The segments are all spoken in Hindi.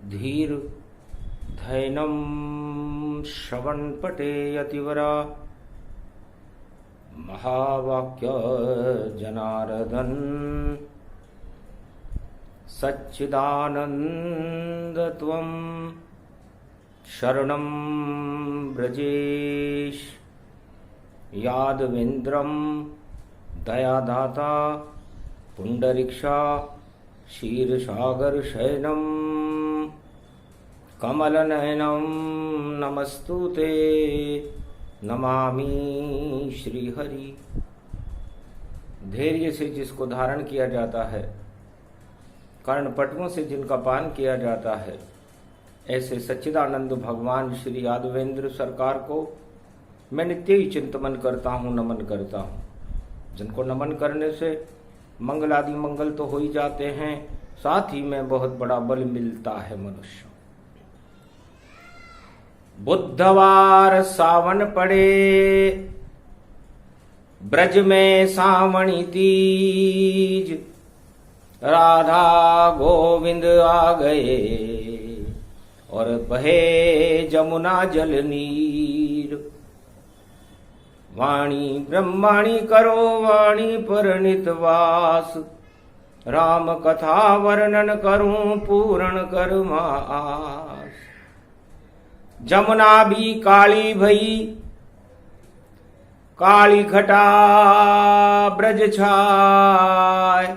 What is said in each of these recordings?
धीर धैनम श्रवणपटे यतिवरा महावाक्य जनार्दन सच्चिदानंदत्वं शरणं ब्रजेश यादवेन्द्रं दयादाता पुंडरीक्षा क्षीरसागर शयनम कमलनयनम नमस्तुते नमामि श्रीहरि। धैर्य से जिसको धारण किया जाता है, कर्णपटुओं से जिनका पान किया जाता है, ऐसे सच्चिदानंद भगवान श्री यादवेंद्र सरकार को मैं नित्य ही चिंतन करता हूँ, नमन करता हूँ। जिनको नमन करने से मंगल आदि मंगल तो हो ही जाते हैं, साथ ही में बहुत बड़ा बल मिलता है मनुष्य। बुधवार सावन पड़े, ब्रज में सावणी तीज, राधा गोविंद आ गए और बहे जमुना जल नीर। वाणी ब्रह्माणी करो वाणी पर नितवास, राम कथा वर्णन करूं पूर्ण कर आस। जमुना भी काली भई, काली घटा ब्रज छाय,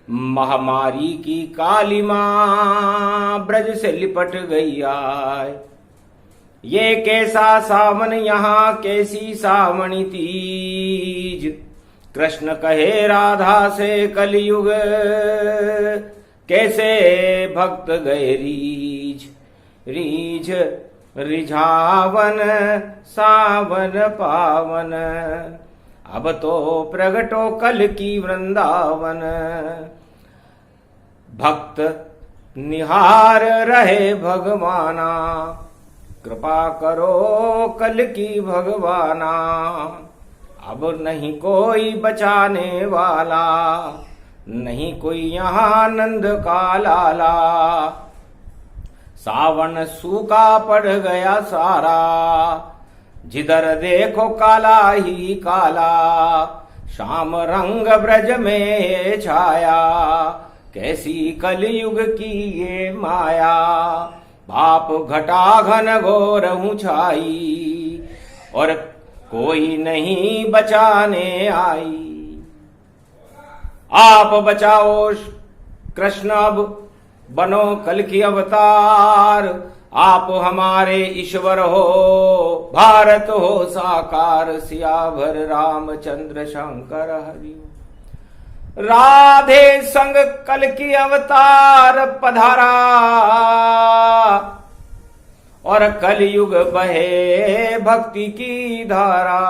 महामारी की काली मां ब्रज से लिपट गई आय। ये कैसा सावन यहाँ कैसी सावणी तीज, कृष्ण कहे राधा से कलयुग कैसे भक्त गए रीझ। रीझ रिझावन सावन पावन, अब तो प्रगटो कल की वृंदावन। भक्त निहार रहे भगवाना, कृपा करो कल की भगवाना। अब नहीं कोई बचाने वाला, नहीं कोई यहाँ आनंद का लाला। सावन सूखा पड़ गया सारा, जिधर देखो काला ही काला। शाम रंग ब्रज में छाया, कैसी कलयुग की ये माया। बाप घटा घन घोर ऊंचाई, और कोई नहीं बचाने आई। आप बचाओ कृष्ण, अब बनो कल की अवतार। आप हमारे ईश्वर हो, भारत हो साकार। सियावर रामचंद्र शंकर हरि। राधे संग कल की अवतार पधारा, और कलयुग बहे भक्ति की धारा।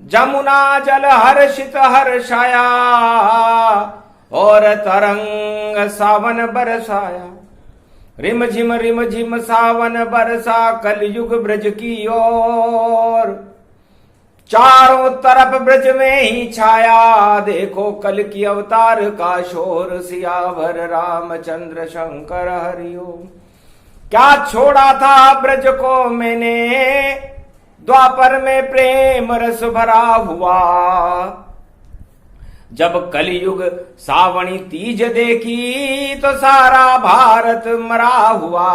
जमुना जल हर्षित हर्षाया, और तरंग सावन बरसाया। रिम झिम सावन बरसा कलयुग ब्रज की ओर। चारों तरफ ब्रज में ही छाया, देखो कल की अवतार का शोर। सियावर रामचंद्र शंकर हरिओम। क्या छोड़ा था ब्रज को मैंने, द्वापर में प्रेम रस भरा हुआ। जब कलयुग सावणी तीज देखी, तो सारा भारत मरा हुआ।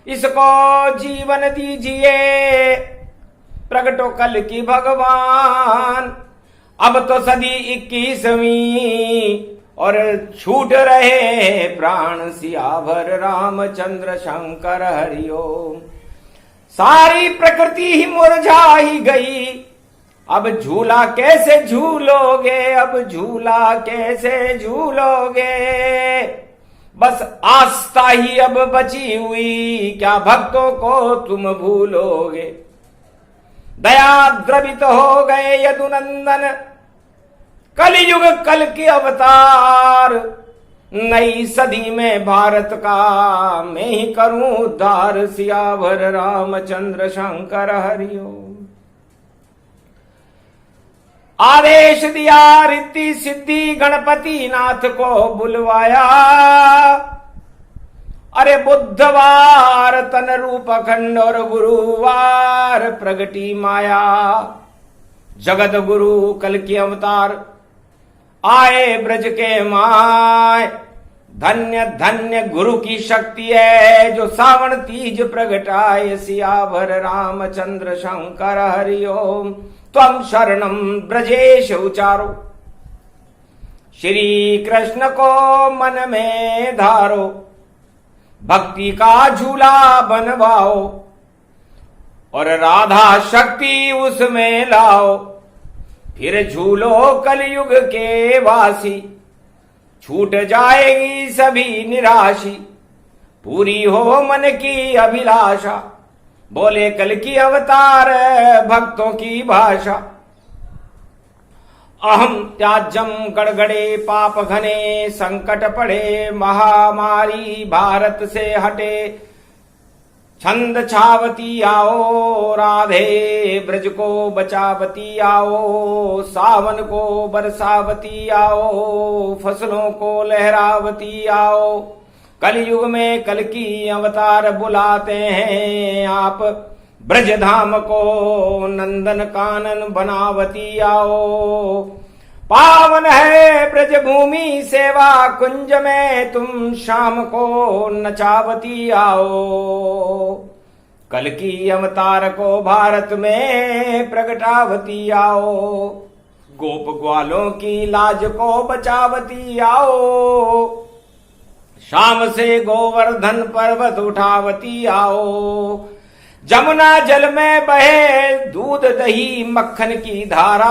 इसको जीवन दीजिए प्रगटो कल की भगवान। अब तो सदी 21वीं, और छूट रहे प्राण। सियावर रामचंद्र शंकर हरिओम। सारी प्रकृति ही मुरझा ही गई, अब झूला कैसे झूलोगे, अब झूला कैसे झूलोगे। बस आस्था ही अब बची हुई, क्या भक्तों को तुम भूलोगे। दया द्रवित हो गए यदुनंदन, कलयुग कल के अवतार। नई सदी में भारत का मैं ही करूं उद्धार। सियावर रामचंद्र शंकर हरिओम। आदेश दिया रिद्धि सिद्धि गणपति नाथ को बुलवाया, अरे बुधवार तन रूप अखंड और गुरुवार प्रगटी माया। जगत गुरु कल की अवतार आए ब्रज के माय। धन्य धन्य गुरु की शक्ति है जो सावन तीज प्रगटाए। सियावर रामचंद्र शंकर हरि ओम। त्वम शरणम ब्रजेश उचारो, श्री कृष्ण को मन में धारो। भक्ति का झूला बनवाओ और राधा शक्ति उसमें लाओ। फिर झूलो कलयुग के वासी, छूट जाएगी सभी निराशी। पूरी हो मन की अभिलाषा, बोले कल की अवतार भक्तों की भाषा। अहम त्याज्यम गड़गड़े पाप घने, संकट पड़े महामारी भारत से हटे। छंद छावती आओ राधे, ब्रज को बचावती आओ। सावन को बरसावती आओ, फसलों को लहरावती आओ। कलयुग में कल की अवतार बुलाते हैं आप। ब्रज धाम को नंदन कानन बनावती आओ। पावन है ब्रज भूमि सेवा कुंज में, तुम शाम को नचावती आओ। कल की अवतार को भारत में प्रगटावती आओ। गोप ग्वालों की लाज को बचावती आओ। शाम से गोवर्धन पर्वत उठावती आओ। जमुना जल में बहे दूध दही मक्खन की धारा,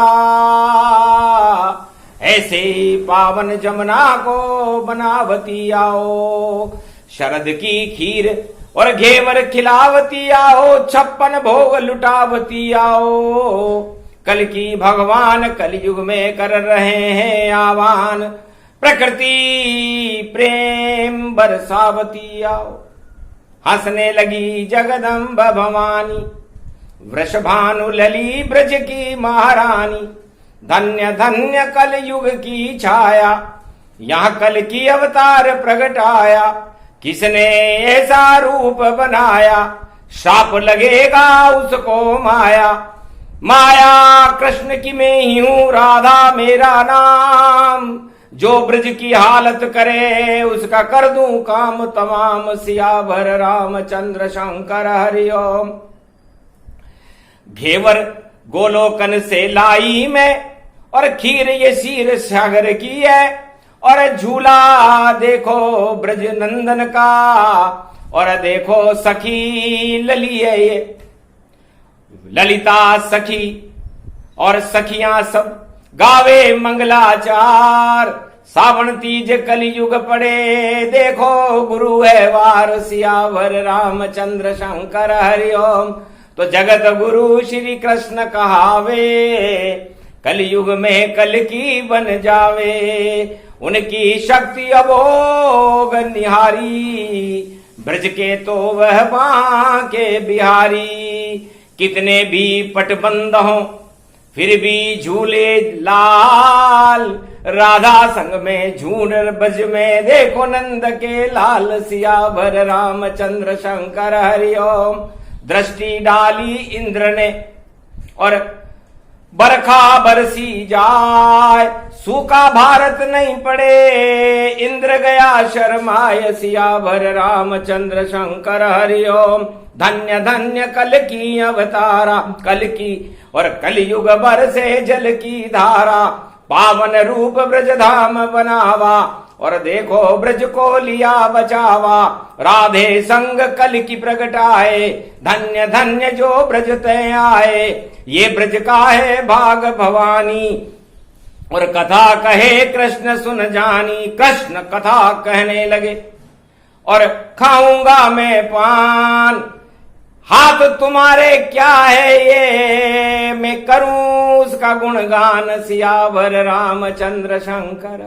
ऐसे पावन जमुना को बनावती आओ। शरद की खीर और घेवर खिलावती आओ। 56 भोग लुटावती आओ। कल की भगवान कलयुग में कर रहे हैं आह्वान। प्रकृति प्रेम बरसावती आओ। हंसने लगी जगदम्ब भवानी, वृषभानु लली ब्रज की महारानी। धन्य धन्य कल युग की छाया, यहाँ कल की अवतार प्रगटाया। किसने ऐसा रूप बनाया, शाप लगेगा उसको माया। माया कृष्ण की मैं ही हूँ, राधा मेरा नाम। जो ब्रज की हालत करे उसका कर दूं काम तमाम। सियावर रामचंद्र शंकर हरि ओम। घेवर गोलोकन से लाई मैं, और खीर ये शीर सागर की है। और झूला देखो ब्रज नंदन का, और देखो सखी लली है ये ललिता सखी। और सखियां सब गावे मंगलाचार। सावन तीज कलयुग पड़े, देखो गुरु है वार। सियावर रामचंद्र शंकर हरि ओम। तो जगत गुरु श्री कृष्ण कहावे, कलयुग में कल की बन जावे। उनकी शक्ति अभोग निहारी, ब्रज के तो वह बांके बिहारी। कितने भी पटबंद हों फिर भी झूले लाल। राधा संग में झूठ ब्रज में देखो नंद के लाल। सियावर रामचंद्र शंकर हरि ओम। दृष्टि डाली इंद्र ने और बरखा बरसी जाए। सूखा भारत नहीं पड़े, इंद्र गया शर्माए। सियावर रामचंद्र शंकर हरि ओम। धन्य धन्य कल की अवतारा, कल की और कलयुग बरसे जल की धारा। पावन रूप ब्रज धाम बनावा, और देखो ब्रज को लिया बचावा। राधे संग कल की प्रगटाए, धन्य धन्य जो ब्रज ते आए। ये ब्रज का है भाग भवानी, और कथा कहे कृष्ण सुन जानी। कृष्ण कथा कहने लगे, और खाऊंगा मैं पान। हाथ तुम्हारे क्या है ये, मैं करूं उसका गुणगान। सियावर रामचंद्र शंकर।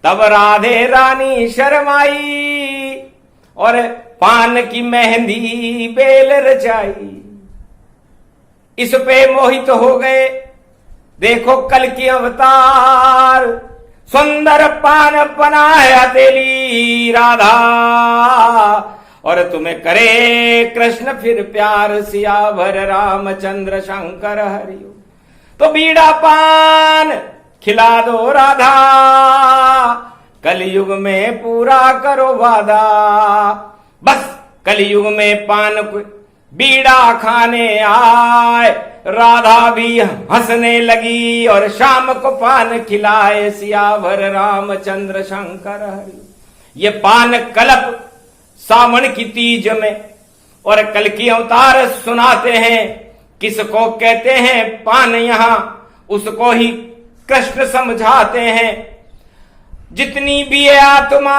तब राधे रानी शर्माई, और पान की मेहंदी बेल रचाई। इस पे मोहित हो गए, देखो कल की अवतार। सुंदर पान बनाया तेली, गई राधा, और तुम्हें करे कृष्ण फिर प्यार, सियावर रामचंद्र शंकर हरिओ। तो बीड़ा पान खिला दो राधा, कलयुग में पूरा करो वादा। बस कलयुग में पान को बीड़ा खाने आए, राधा भी हंसने लगी और शाम को पान खिलाए, सियावर रामचंद्र शंकर हरि। ये पान कल्प सावन की तीज में और कल की अवतार सुनाते हैं, किसको कहते हैं पान, यहां उसको ही कृष्ण समझाते हैं। जितनी भी है आत्मा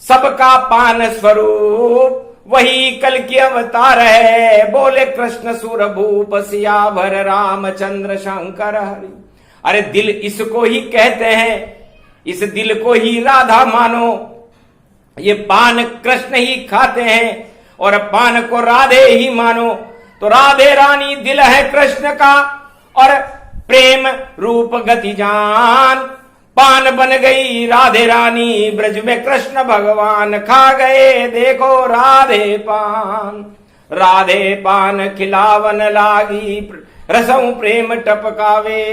सबका पान स्वरूप, वही कल की अवतार है, बोले कृष्ण सुरभूप, सियावर रामचंद्र शंकर हरि। अरे दिल इसको ही कहते हैं, इस दिल को ही राधा मानो। ये पान कृष्ण ही खाते हैं और पान को राधे ही मानो। तो राधे रानी दिल है कृष्ण का और प्रेम रूप गति जान, पान बन गई राधे रानी, ब्रज में कृष्ण भगवान खा गए देखो राधे पान। राधे पान खिलावन लागी, रसों प्रेम टपकावे,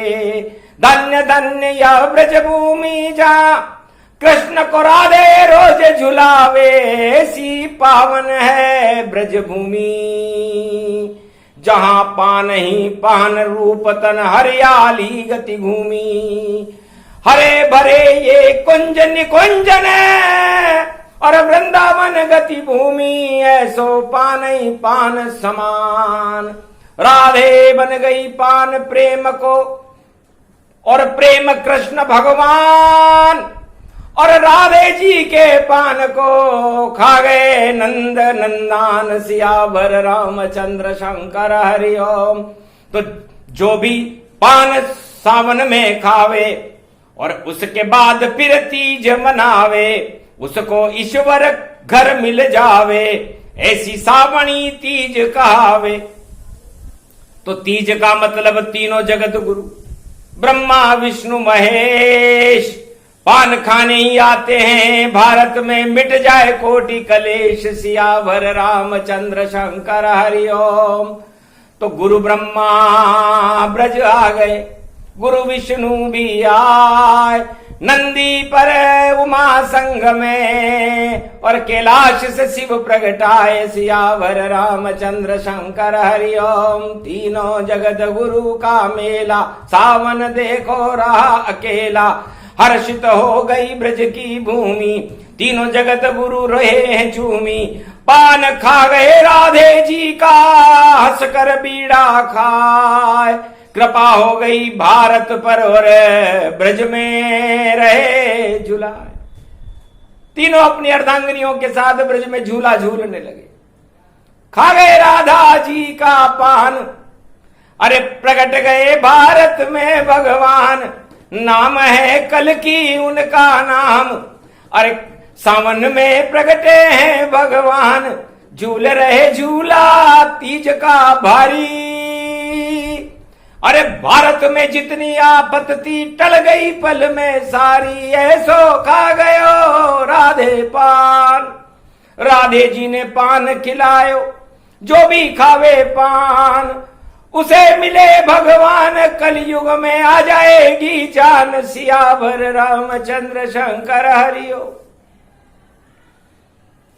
धन्य धन्य यह ब्रज भूमि जा, कृष्ण को राधे रोज झुलावे, ऐसी पावन है ब्रज भूमि, जहां पान ही पान रूप तन हरियाली गति घूमी। हरे भरे ये कुंज निकुंजन है और वृंदावन गति भूमि, ऐसो पान ही पान समान। राधे बन गई पान प्रेम को और प्रेम कृष्ण भगवान, और राधे जी के पान को खा गए नंद नंदान, सियावर रामचंद्र शंकर हरिओम। तो जो भी पान सावन में खावे और उसके बाद फिर तीज मनावे, उसको ईश्वर घर मिल जावे, ऐसी सावणी तीज कहावे। तो तीज का मतलब तीनों जगत गुरु ब्रह्मा विष्णु महेश पान खाने ही आते हैं, भारत में मिट जाए कोटि कलेश, सियावर रामचंद्र शंकर हरिओम। तो गुरु ब्रह्मा ब्रज आ गए, गुरु विष्णु भी आए, नंदी पर उमा संग में, और कैलाश से शिव प्रगटाए, सियावर रामचंद्र शंकर हरिओम। तीनों जगत गुरु का मेला, सावन देखो रहा अकेला, हर्षित हो गई ब्रज की भूमि, तीनों जगत गुरु रहे हैं झूमी। पान खा गए राधे जी का, हंसकर बीड़ा खाए, कृपा हो गई भारत पर और ब्रज में रहे झुलाए। तीनों अपनी अर्धांगिनियों के साथ ब्रज में झूला झूलने लगे। खा गए राधा जी का पान, अरे प्रकट गए भारत में भगवान, नाम है कल की उनका नाम, अरे सावन में प्रगटे हैं भगवान, झूल रहे झूला तीज का भारी। अरे भारत में जितनी आपत थी टल गई पल में सारी, ऐसो खा गयो राधे पान। राधे जी ने पान खिलायो, जो भी खावे पान उसे मिले भगवान, कलयुग में आ जाएगी जान, सियावर रामचंद्र शंकर हरिओ।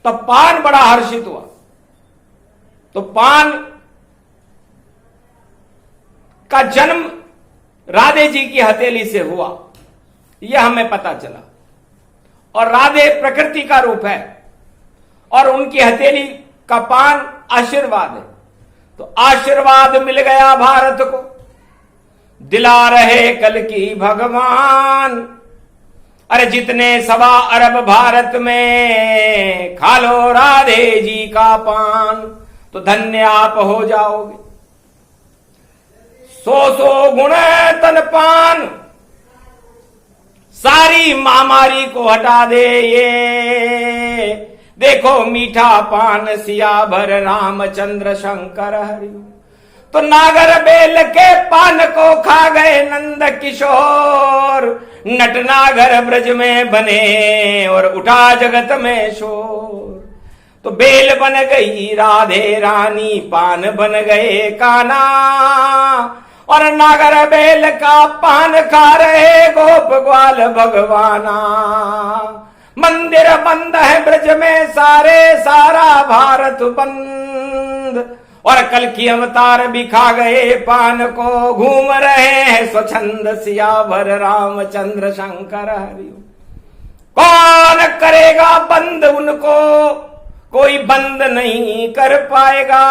तो पान बड़ा हर्षित हुआ। तो पान का जन्म राधे जी की हथेली से हुआ, यह हमें पता चला। और राधे प्रकृति का रूप है और उनकी हथेली का पान आशीर्वाद है। तो आशीर्वाद मिल गया भारत को, दिला रहे कल की भगवान। अरे जितने 1.25 अरब भारत में खा लो राधे जी का पान, तो धन्य आप हो जाओगे। 100 गुण तन पान, सारी महामारी को हटा दे ये, देखो मीठा पान सियावर रामचंद्र शंकर हरि। तो नागर बेल के पान को खा गए नंद किशोर। नट नागर ब्रज में बने और उठा जगत में शोर। तो बेल बन गई राधे रानी, पान बन गए काना, और नागर बेल का पान खा रहे गोप ग्वाल भगवाना। मंदिर बंद है ब्रज में सारे, सारा भारत बंद, और कल की अवतार भी खा गए पान को। घूम रहे हैं स्वच्छंद सियावर रामचंद्र शंकर हरिओम। कौन करेगा बंद उनको, कोई बंद नहीं कर पाएगा,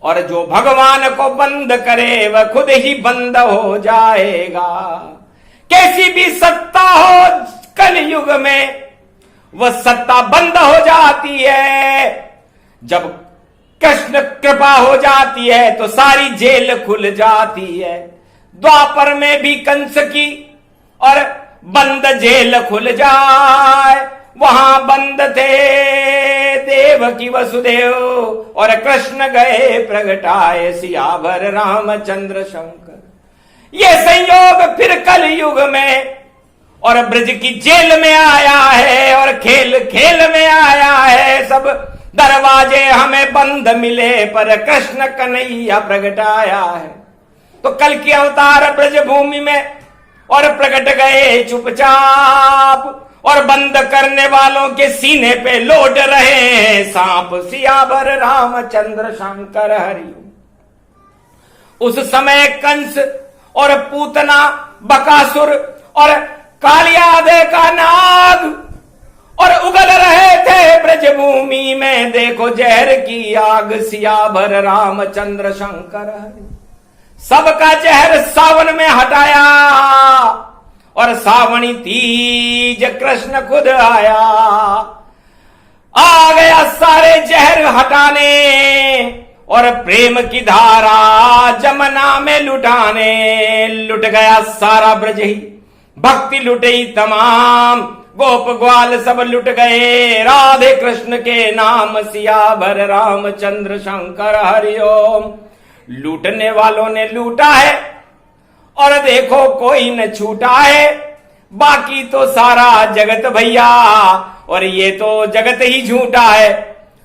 और जो भगवान को बंद करे वह खुद ही बंद हो जाएगा। कैसी भी सत्ता हो कल युग में, वह सत्ता बंद हो जाती है। जब कृष्ण कृपा हो जाती है तो सारी जेल खुल जाती है। द्वापर में भी कंस की और बंद जेल खुल जाए, वहां बंद थे देवकी वसुदेव, और कृष्ण गए प्रगटाए सियावर रामचंद्र शंकर। ये संयोग फिर कल युग में, और ब्रज की जेल में आया है, और खेल खेल में आया है। सब दरवाजे हमें बंद मिले, पर कृष्ण कन्हैया प्रगटाया है। तो कल की अवतार ब्रज भूमि में, और प्रकट गए चुपचाप, और बंद करने वालों के सीने पे लौट रहे हैं सांप सियावर रामचंद्र शंकर हरि। उस समय कंस और पूतना बकासुर और कालियादे का नाग, और उगल रहे थे ब्रज भूमि में देखो जहर की आग सियावर रामचंद्र शंकर हरि। सबका जहर सावन में हटाया, और सावणी तीज कृष्ण खुद आया। आ गया सारे जहर हटाने, और प्रेम की धारा जमुना में लुटाने। लुट गया सारा ब्रज ही, भक्ति लुटी तमाम, गोप ग्वाल सब लुट गए राधे कृष्ण के नाम सियावर रामचंद्र शंकर हरिओम। लूटने वालों ने लूटा है, और देखो कोई न छूटा है। बाकी तो सारा जगत भैया, और ये तो जगत ही झूठा है।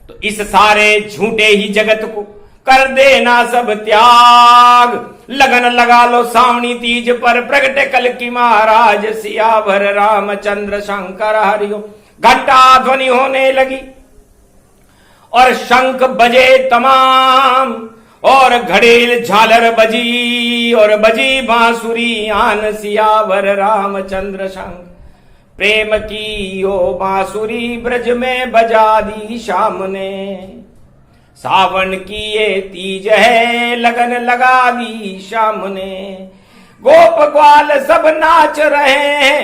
तो इस सारे झूठे ही जगत को कर देना सब त्याग। लगन लगा लो सावणी तीज पर, प्रगटे कल की महाराज सियावर रामचंद्र शंकर हरिओम। घंटा ध्वनि होने लगी, और शंख बजे तमाम, और घड़ेल झालर बजी, और बजी बांसुरी आन सियावर रामचंद्र शंकर। प्रेम की ओ बांसुरी ब्रज में बजा दी शाम ने। सावन की ये तीज है लगन लगा दी शाम ने। गोप ग्वाल सब नाच रहे हैं,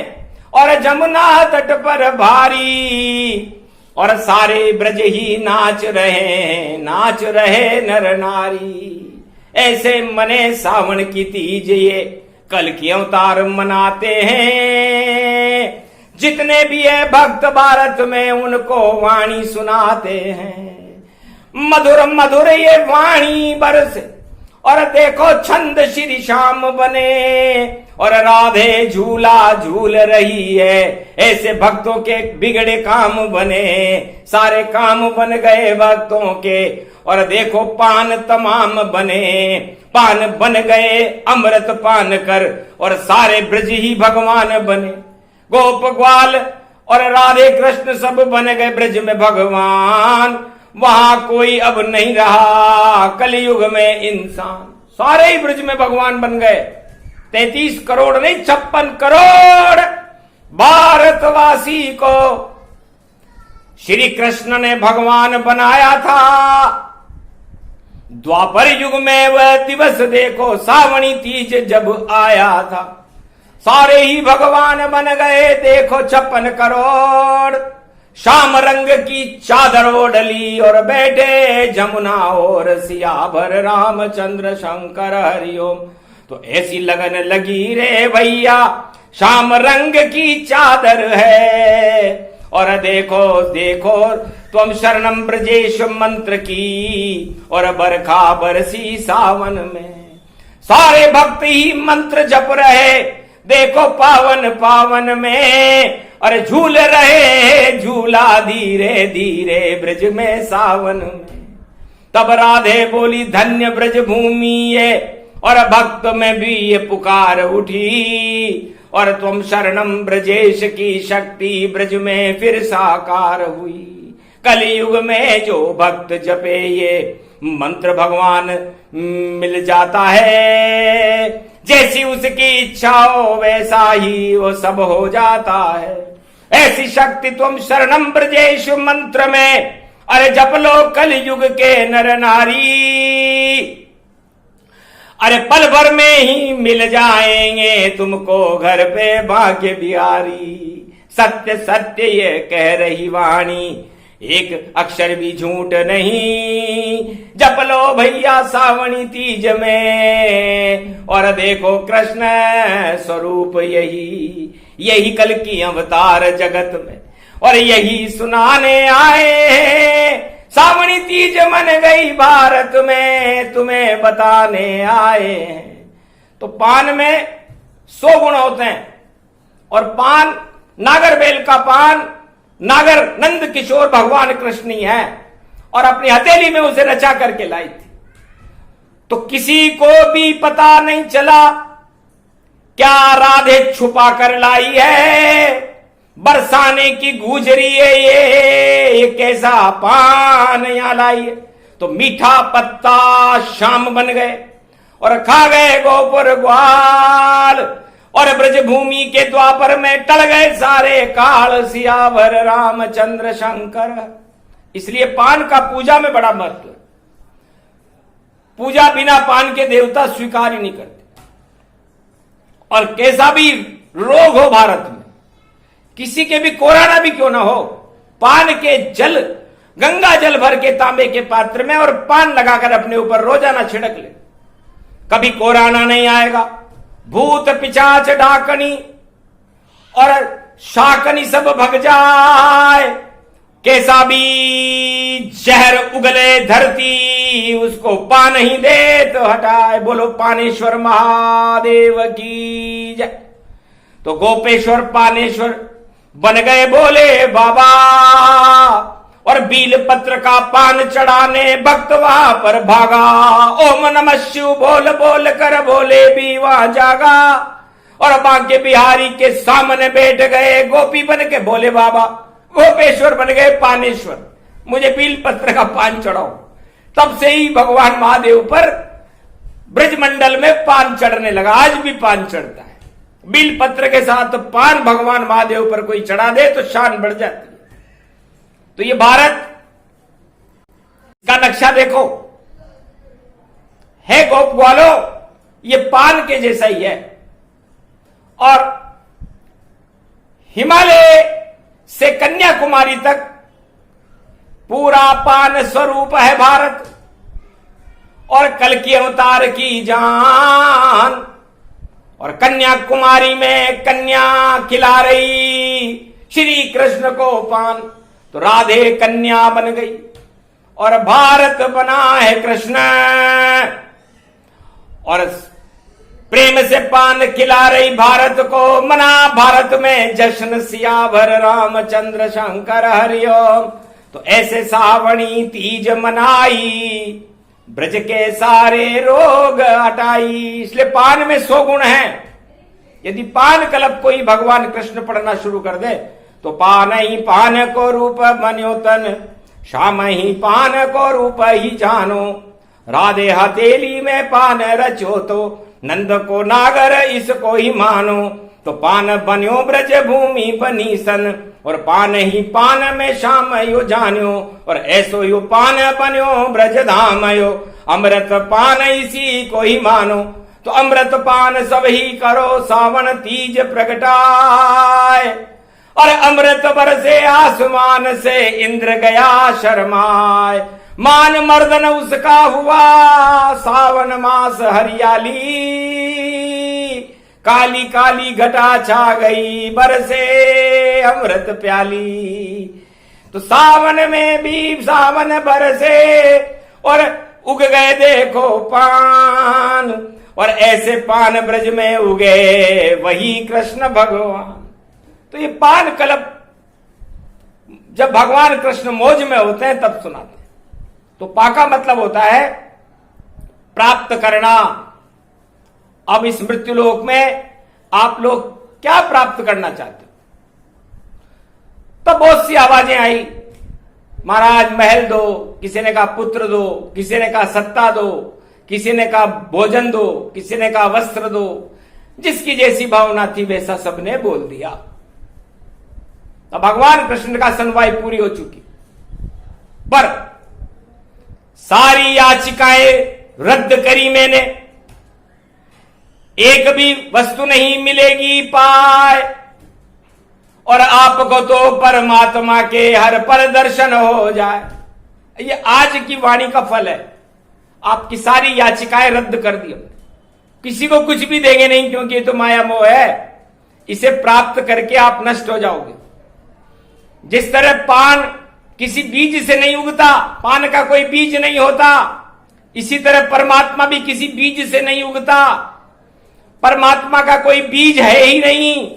और जमुना तट पर भारी, और सारे ब्रज ही नाच रहे नर नारी। ऐसे मने सावन की तीज ये कल की अवतार मनाते हैं। जितने भी है भक्त भारत में उनको वाणी सुनाते हैं। मधुर मधुर ये वाणी बरसे, और देखो छंद श्री श्याम बने, और राधे झूला झूल रही है। ऐसे भक्तों के बिगड़े काम बने, सारे काम बन गए भक्तों के। और देखो पान तमाम बने, पान बन गए अमृत पान कर, और सारे ब्रज ही भगवान बने। गोप ग्वाल और राधे कृष्ण सब बन गए ब्रज में भगवान। वहां कोई अब नहीं रहा कलयुग में इंसान, सारे ही ब्रज में भगवान बन गए। 33 करोड़ नहीं 56 करोड़ भारतवासी को श्री कृष्ण ने भगवान बनाया था। द्वापर युग में वह दिवस देखो सावणी तीज जब आया था, सारे ही भगवान बन गए देखो 56 करोड़। श्याम रंग की चादर ओढ़ली और बैठे जमुना और सियावर रामचंद्र शंकर हरिओम। तो ऐसी लगन लगी रे भैया, श्याम रंग की चादर है और देखो देखो तुम शरणम ब्रजेश मंत्र की, और बरखा बरसी सावन में। सारे भक्त ही मंत्र जप रहे, देखो पावन पावन में, और झूल रहे झूला धीरे धीरे ब्रज में सावन में। तब राधे बोली धन्य ब्रज भूमि ये, और भक्त में भी ये पुकार उठी, और तुम शरणम ब्रजेश की शक्ति ब्रज में फिर साकार हुई। कलयुग में जो भक्त जपे ये मंत्र भगवान मिल जाता है, जैसी उसकी इच्छा हो वैसा ही वो सब हो जाता है। ऐसी शक्ति तुम शरणम ब्रजेश मंत्र में, अरे जप लो कलयुग के नर नारी, अरे पल भर में ही मिल जाएंगे तुमको घर पे भाग्य बिहारी। सत्य सत्य ये कह रही वाणी, एक अक्षर भी झूठ नहीं। जप लो भैया सावणी तीज में, और देखो कृष्ण स्वरूप यही, यही कल की अवतार जगत में, और यही सुनाने आए। सावणी तीज मन गई भारत में, तुम्हें बताने आए हैं। तो पान में 100 गुण होते हैं, और पान नागर बेल का पान नागर नंद किशोर भगवान कृष्ण ही है, और अपनी हथेली में उसे रचा करके लाई थी। तो किसी को भी पता नहीं चला क्या राधे छुपा कर लाई है, बरसाने की गुजरी है ये कैसा पान यहां लाई है। तो मीठा पत्ता शाम बन गए, और खा गए गोपुर ग्वाल, और ब्रजभूमि के द्वापर में टल गए सारे काल। सियावर रामचंद्र शंकर। इसलिए पान का पूजा में बड़ा महत्व है। पूजा बिना पान के देवता स्वीकार ही नहीं करते। और कैसा भी रोग हो भारत में, किसी के भी कोरोना भी क्यों ना हो, पान के जल, गंगा जल भर के तांबे के पात्र में और पान लगाकर अपने ऊपर रोजाना छिड़क ले, कभी कोरोना नहीं आएगा। भूत पिचाच डाकनी और शाकनी सब भग जाए, कैसा भी जहर उगले धरती उसको पान ही दे तो हटाए। बोलो पानेश्वर महादेव की जय। तो गोपेश्वर पानेश्वर बन गए बोले बाबा, और बील पत्र का पान चढ़ाने भक्त वहां पर भागा। ओम नमः शिव बोल बोल कर बोले भी वहां जागा, और बांके बिहारी के सामने बैठ गए गोपी बन के बोले बाबा। गोपेश्वर बन गए पानेश्वर, मुझे बील पत्र का पान चढ़ाओ। तब से ही भगवान महादेव पर ब्रजमंडल में पान चढ़ने लगा। आज भी पान चढ़ता है, बील पत्र के साथ पान भगवान महादेव पर कोई चढ़ा दे तो शान बढ़ जाती है। तो ये भारत का नक्शा देखो, है गोप ग्वालो, ये पान के जैसा ही है। और हिमालय से कन्याकुमारी तक पूरा पान स्वरूप है भारत। और कल की अवतार की जान, और कन्याकुमारी में कन्या खिला रही श्री कृष्ण को पान, तो राधे कन्या बन गई और भारत बना है कृष्ण। और प्रेम से पान खिला रही भारत को, मना भारत में जश्न सियावर रामचंद्र शंकर हरिओम। तो ऐसे सावणी तीज मनाई, ब्रज के सारे रोग हटाई। इसलिए पान में 100 गुण हैं। यदि पान कल्प कोई भगवान कृष्ण पढ़ना शुरू कर दे तो पान ही पान को रूप बन्यो तन, श्याम ही पान को रूप ही जानो। राधे हथेली में पान रचो तो नंद को नागर इसको ही मानो। तो पान बन्यो ब्रज भूमि बनी सन, और पान ही पान में श्याम यो जान्यो। और ऐसो यो पान बन्यो ब्रज धाम यो, अमृत पान इसी को ही मानो। तो अमृत पान सब ही करो सावन तीज प्रगटाए। और अमृत बरसे आसमान से इंद्र गया शर्माए। मान मर्दन उसका हुआ सावन मास हरियाली। काली काली घटा छा गई बरसे अमृत प्याली। तो सावन में भी सावन बरसे और उग गए देखो पान, और ऐसे पान ब्रज में उगे वही कृष्ण भगवान। तो ये पान कलब जब भगवान कृष्ण मौज में होते हैं तब सुनाते हैं। तो पा का मतलब होता है प्राप्त करना। अब इस मृत्युलोक में आप लोग क्या प्राप्त करना चाहते हो? तब बहुत सी आवाजें आई, महाराज महल दो, किसी ने कहा पुत्र दो, किसी ने कहा सत्ता दो, किसी ने कहा भोजन दो, किसी ने कहा वस्त्र दो। जिसकी जैसी भावना थी वैसा सबने बोल दिया। तो भगवान कृष्ण का सुनवाई पूरी हो चुकी, पर सारी याचिकाएं रद्द करी मैंने, एक भी वस्तु नहीं मिलेगी पाए, और आपको तो परमात्मा के हर पर दर्शन हो जाए। ये आज की वाणी का फल है। आपकी सारी याचिकाएं रद्द कर दी। किसी को कुछ भी देंगे नहीं, क्योंकि ये तो माया मोह है। इसे प्राप्त करके आप नष्ट हो जाओगे। जिस तरह पान किसी बीज से नहीं उगता, पान का कोई बीज नहीं होता, इसी तरह परमात्मा भी किसी बीज से नहीं उगता। परमात्मा का कोई बीज है ही नहीं,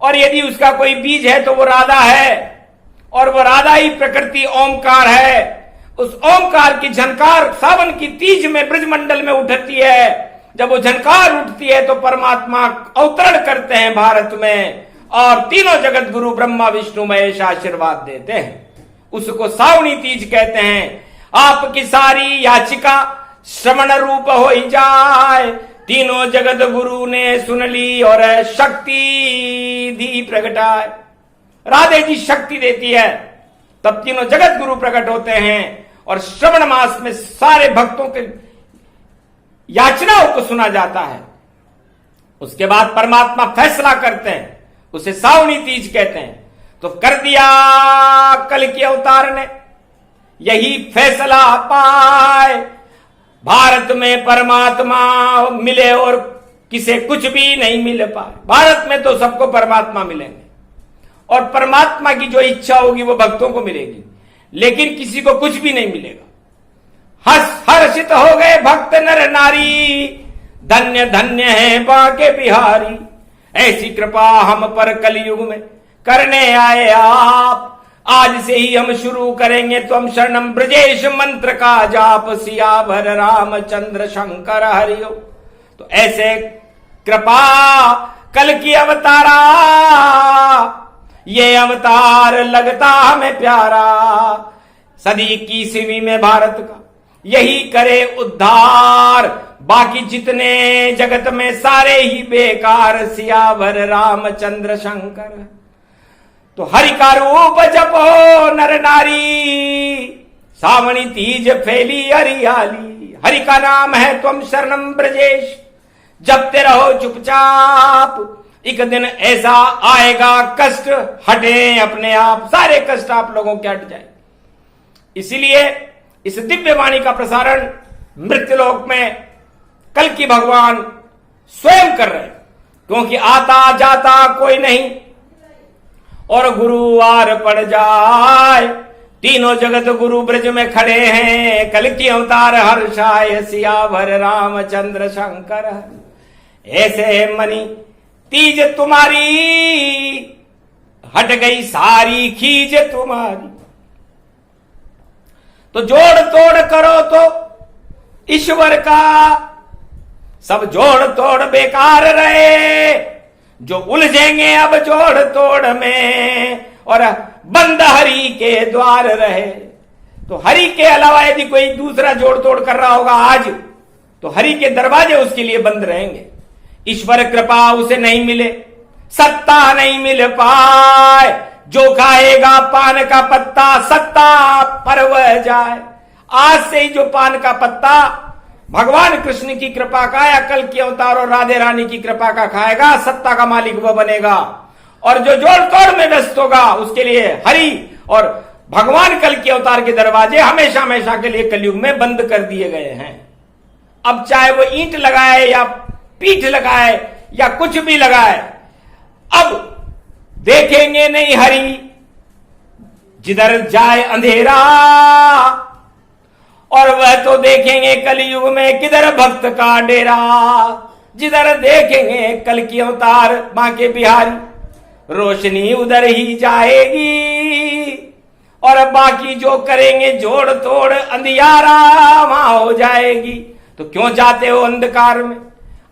और यदि उसका कोई बीज है तो वो राधा है, और वो राधा ही प्रकृति ओमकार है। उस ओमकार की झनकार सावन की तीज में ब्रजमंडल में उठती है। जब वो झनकार उठती है तो परमात्मा अवतरण करते हैं भारत में, और तीनों जगत गुरु ब्रह्मा विष्णु महेश आशीर्वाद देते हैं। उसको सावनी तीज कहते हैं। आपकी सारी याचिका श्रवण रूप हो ही जाए। तीनों जगत गुरु ने सुन ली और शक्ति दी प्रगटाए। राधे जी शक्ति देती है, तब तीनों जगत गुरु प्रकट होते हैं, और श्रवण मास में सारे भक्तों के याचनाओं को सुना जाता है। उसके बाद परमात्मा फैसला करते हैं, उसे सावनी तीज कहते हैं। तो कर दिया कल के अवतार ने यही फैसला पाए, भारत में परमात्मा मिले और किसे कुछ भी नहीं मिल पाए। भारत में तो सबको परमात्मा मिलेंगे, और परमात्मा की जो इच्छा होगी वो भक्तों को मिलेगी, लेकिन किसी को कुछ भी नहीं मिलेगा। हर्षित हो गए भक्त नर नारी, धन्य धन्य है बाके बिहारी। ऐसी कृपा हम पर कलयुग में करने आए आप। आज से ही हम शुरू करेंगे तो हम शरणम ब्रजेश मंत्र का जाप, सियावर रामचंद्र शंकर हरिओ। तो ऐसे कृपा कल की अवतारा, ये अवतार लगता हमें प्यारा। सदी 21वीं में भारत का यही करे उद्धार, बाकी जितने जगत में सारे ही बेकार। सियावर रामचंद्र शंकर। तो हरि का रूप जपो नर नारी, सावनी तीज फैली हरियाली। हरि का नाम है तुम शरणम ब्रजेश, जपते रहो चुपचाप। एक दिन ऐसा आएगा कष्ट हटे अपने आप, सारे कष्ट आप लोगों के हट जाए। इसीलिए इस दिव्य वाणी का प्रसारण मृत्युलोक में कल की भगवान स्वयं कर रहे हैं, क्योंकि आता जाता कोई नहीं, और गुरुवार पड़ जाए। तीनों जगत गुरु ब्रज में खड़े हैं, कल की अवतार हर्षाय। सियावर रामचंद्र शंकर। ऐसे मनी तीज तुम्हारी, हट गई सारी खीज तुम्हारी। तो जोड़ तोड़ करो तो ईश्वर का, सब जोड़ तोड़ बेकार रहे। जो उलझेंगे अब जोड़ तोड़ में, और बंद हरि के द्वार रहे। तो हरि के अलावा यदि कोई दूसरा जोड़ तोड़ कर रहा होगा आज, तो हरि के दरवाजे उसके लिए बंद रहेंगे। ईश्वर कृपा उसे नहीं मिले, सत्ता नहीं मिल पाए। जो खाएगा पान का पत्ता सत्ता पर वह जाए। आज से ही जो पान का पत्ता भगवान कृष्ण की कृपा का या कल के अवतार और राधे रानी की कृपा का खाएगा, सत्ता का मालिक वह बनेगा। और जो जोड़ तोड़ में व्यस्त होगा उसके लिए हरि और भगवान कल के अवतार के दरवाजे हमेशा हमेशा के लिए कलयुग में बंद कर दिए गए हैं। अब चाहे वो ईंट लगाए या पीठ लगाए या कुछ भी लगाए, अब देखेंगे नहीं हरि जिधर जाए अंधेरा, और वह तो देखेंगे कलयुग में किधर भक्त का डेरा। जिधर देखेंगे कल की अवतार मां के बिहारी, रोशनी उधर ही जाएगी, और बाकी जो करेंगे जोड़ तोड़ अंधियारा वहां हो जाएगी। तो क्यों जाते हो अंधकार में,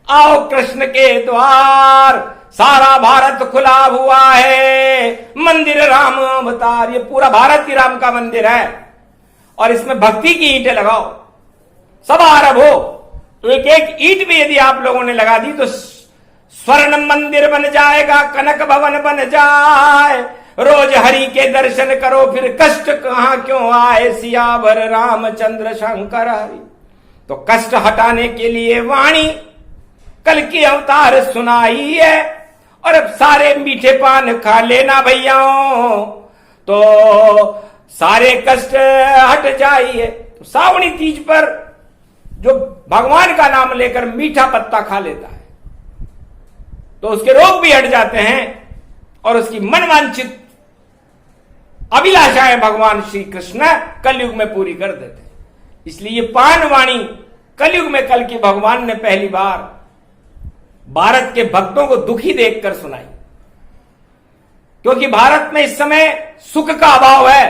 आओ कृष्ण के द्वार। सारा भारत खुला हुआ है, मंदिर राम अवतार। ये पूरा भारत ही राम का मंदिर है, और इसमें भक्ति की ईंटें लगाओ, सब आरभ हो। तो एक एक ईंट भी यदि आप लोगों ने लगा दी तो स्वर्ण मंदिर बन जाएगा, कनक भवन बन जाए। रोज हरि के दर्शन करो, फिर कष्ट कहां क्यों आए। सियावर रामचंद्र शंकर हरि। तो कष्ट हटाने के लिए वाणी कल की अवतार सुनाई है। और अब सारे मीठे पान खा लेना भैयाओं, तो सारे कष्ट हट जाइए। तो सावणी तीज पर जो भगवान का नाम लेकर मीठा पत्ता खा लेता है तो उसके रोग भी हट जाते हैं, और उसकी मनवांछित अभिलाषाएं भगवान श्री कृष्ण कलयुग में पूरी कर देते हैं। इसलिए ये पान वाणी कलयुग में कल की भगवान ने पहली बार भारत के भक्तों को दुखी देखकर सुनाई, क्योंकि भारत में इस समय सुख का अभाव है,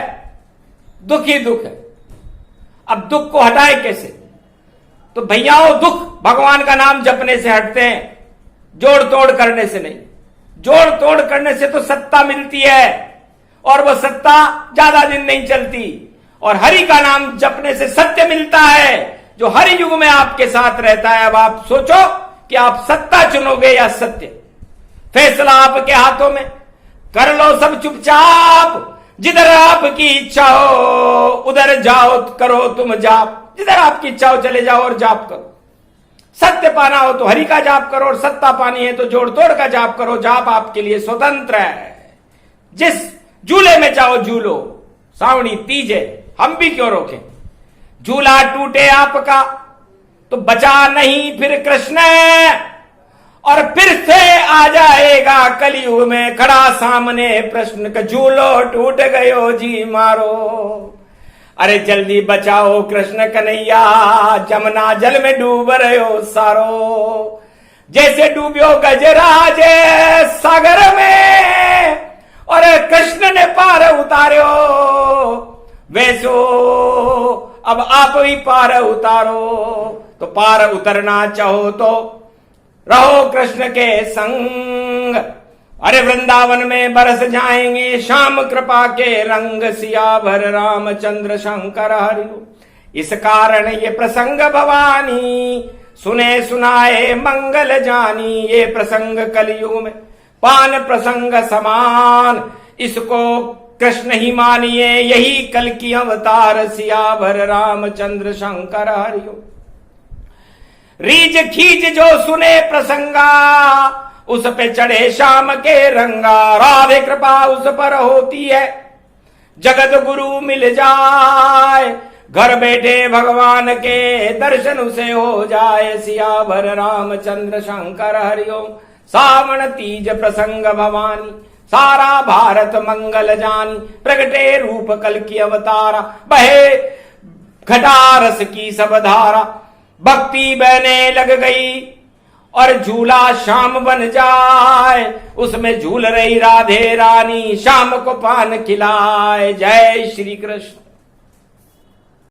दुख ही दुख है। अब दुख को हटाए कैसे? तो भैयाओं, दुख भगवान का नाम जपने से हटते हैं, जोड़ तोड़ करने से नहीं। जोड़ तोड़ करने से तो सत्ता मिलती है, और वो सत्ता ज्यादा दिन नहीं चलती। और हरि का नाम जपने से सत्य मिलता है, जो हर युग में आपके साथ रहता है। अब आप सोचो कि आप सत्ता चुनोगे या सत्य। फैसला आपके हाथों में, कर लो सब चुपचाप। जिधर आपकी इच्छा हो उधर जाओ, करो तुम जाप। जिधर आपकी इच्छा हो चले जाओ और जाप करो। सत्य पाना हो तो हरि का जाप करो, और सत्ता पानी है तो जोड़ तोड़ का जाप करो। जाप आपके लिए स्वतंत्र है, जिस झूले में चाहो झूलो। सावणी तीज है, हम भी क्यों रोकें। झूला टूटे आपका तो बचा नहीं फिर कृष्ण, और फिर से आ जाएगा कलयुग में खड़ा सामने प्रश्न का। झूलो टूट गयो जी मारो, अरे जल्दी बचाओ कृष्ण कन्हैया, जमुना जल में डूब रहे हो सारो। जैसे डूबियो गजराज सागर में, और कृष्ण ने पार उतारो, वैसो अब आप भी पार उतारो। तो पार उतरना चाहो तो रहो कृष्ण के संग। अरे वृंदावन में बरस जाएंगे श्याम कृपा के रंग। सियावर रामचंद्र शंकर हरि। इस कारण ये प्रसंग भवानी, सुने सुनाए मंगल जानी। ये प्रसंग कलयुग में पान प्रसंग समान, इसको कृष्ण ही मानिए, यही कल की अवतार। सियावर रामचंद्र शंकर हरि। रीज खींच जो सुने प्रसंगा, उस पे चढ़े श्याम के रंगा। राधे कृपा उस पर होती है, जगत गुरु मिल जाए। घर बैठे भगवान के दर्शन उसे हो जाए। सियावर रामचंद्र शंकर हरिओम। सावन तीज प्रसंग भवानी, सारा भारत मंगल जानी। प्रगटे रूप कल की अवतारा, बहे घटारस की सब धारा। भक्ति बहने लग गई और झूला शाम बन जाए। उसमें झूल रही राधे रानी, शाम को पान खिलाए। जय श्री कृष्ण।